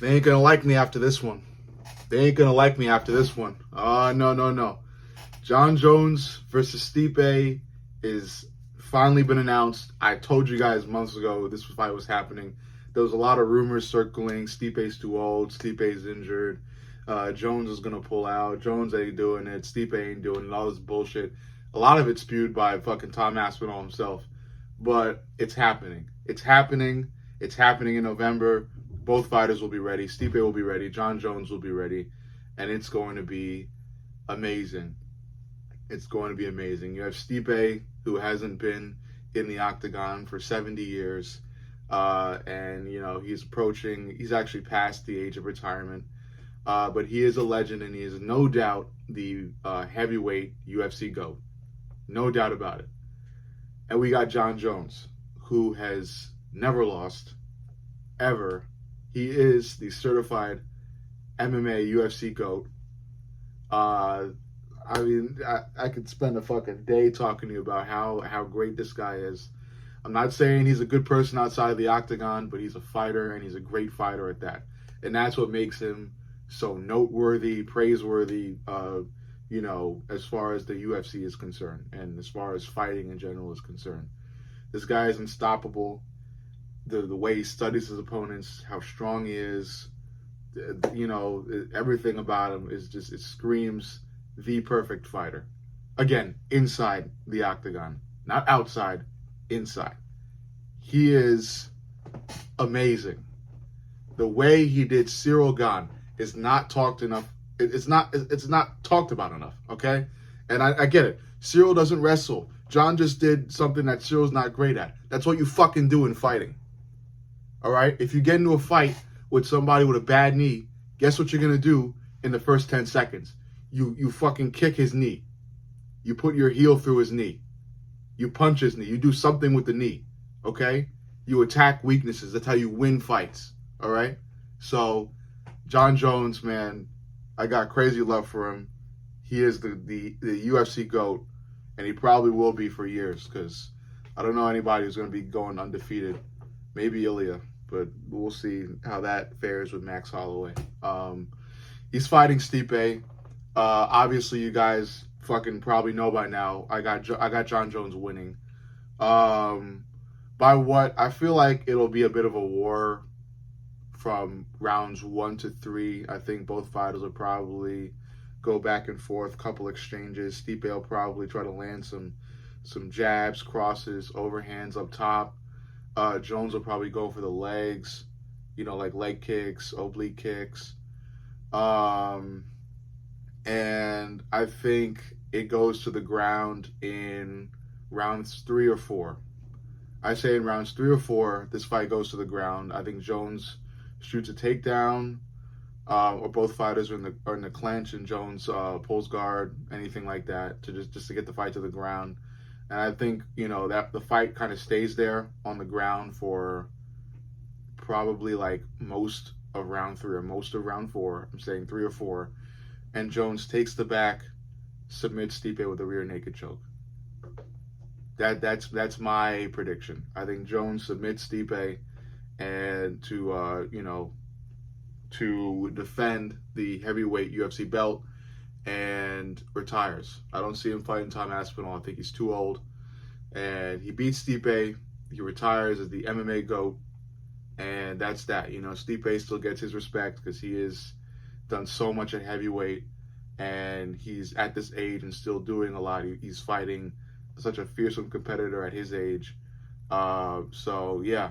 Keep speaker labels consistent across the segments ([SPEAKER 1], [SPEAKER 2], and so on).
[SPEAKER 1] They ain't gonna like me after this one. They ain't gonna like me after this one. No. Jon Jones versus Stipe is finally been announced. I told you guys months ago this fight was happening. There was a lot of rumors circling. Stipe's too old. Stipe's injured. Jones is gonna pull out. Jones ain't doing it. Stipe ain't doing it. All this bullshit. A lot of it spewed by fucking Tom Aspinall himself. But it's happening. It's happening. It's happening in November. Both fighters will be ready. Stipe will be ready. Jon Jones will be ready. And it's going to be amazing. It's going to be amazing. You have Stipe, who hasn't been in the octagon for 70 years. And, you know, he's actually past the age of retirement. But he is a legend, and he is no doubt the heavyweight UFC GOAT. No doubt about it. And we got Jon Jones, who has never lost, ever. He is the certified MMA UFC GOAT. I mean, I could spend a fucking day talking to you about how great this guy is. I'm not saying he's a good person outside of the octagon, but he's a fighter, and he's a great fighter at that. And that's what makes him so noteworthy, praiseworthy, you know, as far as the UFC is concerned, and as far as fighting in general is concerned. This guy is unstoppable. The way he studies his opponents, how strong he is, you know, everything about him is just, it screams the perfect fighter. Again, inside the octagon, not outside, inside. He is amazing. The way he did Cyril Gane is not talked enough. It's not talked about enough, okay? And I get it. Cyril doesn't wrestle. Jon just did something that Cyril's not great at. That's what you fucking do in fighting. All right? If you get into a fight with somebody with a bad knee, guess what you're going to do in the first 10 seconds? You fucking kick his knee. You put your heel through his knee. You punch his knee. You do something with the knee, okay? You attack weaknesses. That's how you win fights, all right? So, Jon Jones, man, I got crazy love for him. He is the UFC GOAT, and he probably will be for years, because I don't know anybody who's going to be going undefeated. Maybe Ilya, but we'll see how that fares with Max Holloway. He's fighting Stipe. Obviously, you guys fucking probably know by now. I got Jon Jones winning. By what? I feel like it'll be a bit of a war from rounds 1 to 3. I think both fighters will probably go back and forth, couple exchanges. Stipe will probably try to land some jabs, crosses, overhands up top. Jones will probably go for the legs, you know, like leg kicks, oblique kicks. And I think it goes to the ground in rounds 3 or 4. I say in rounds 3 or 4, this fight goes to the ground. I think Jones shoots a takedown, or both fighters are in the clinch, and Jones pulls guard, anything like that, to just to get the fight to the ground. And I think, you know, that the fight kind of stays there on the ground for probably like most of round 3 or most of round 4. I'm saying 3 or 4. And Jones takes the back, submits Stipe with a rear naked choke. That's my prediction. I think Jones submits Stipe and to you know, to defend the heavyweight UFC belt and retires. I don't see him fighting Tom Aspinall. I think he's too old. And he beats Stipe. He retires as the MMA GOAT. And that's that. You know, Stipe still gets his respect because he has done so much at heavyweight. And he's at this age and still doing a lot. He's fighting such a fearsome competitor at his age. So, yeah.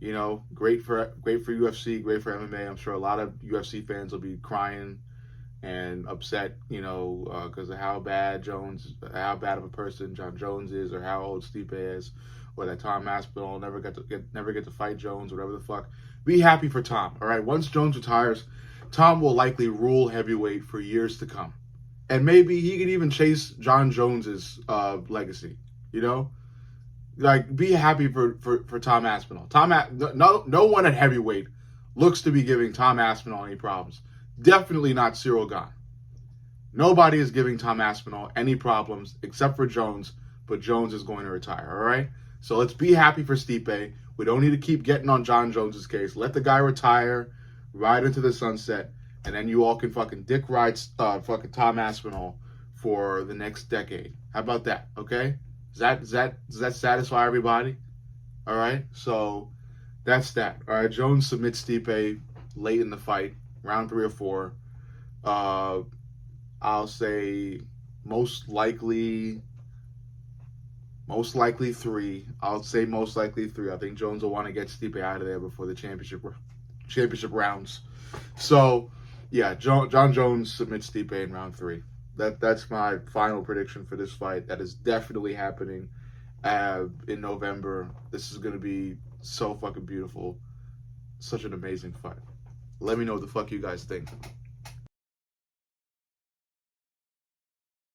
[SPEAKER 1] You know, great for UFC, great for MMA. I'm sure a lot of UFC fans will be crying and upset, you know, because of how bad of a person Jon Jones is, or how old Stipe is, or that Tom Aspinall never get to fight Jones, whatever the fuck. Be happy for Tom, all right? Once Jones retires, Tom will likely rule heavyweight for years to come, and maybe he could even chase Jon Jones's legacy. You know, like, be happy for Tom Aspinall. No one at heavyweight looks to be giving Tom Aspinall any problems. Definitely not Cyril Gane. Nobody is giving Tom Aspinall any problems except for Jones, but Jones is going to retire, all right? So let's be happy for Stipe. We don't need to keep getting on Jon Jones's case. Let the guy retire. ride into the sunset, and then you all can fucking dick ride fucking Tom Aspinall for the next decade. How about that? Okay? Does that satisfy everybody? All right. So that's that. All right. Jones submits Stipe late in the fight, round 3 or 4. I'll say most likely 3. I'll say most likely 3. I think Jones will want to get Stipe out of there before the championship rounds. So, yeah, John Jones submits Stipe in round 3. That's my final prediction for this fight. That is definitely happening in November. This is going to be so fucking beautiful. Such an amazing fight. Let me know what the fuck you guys think.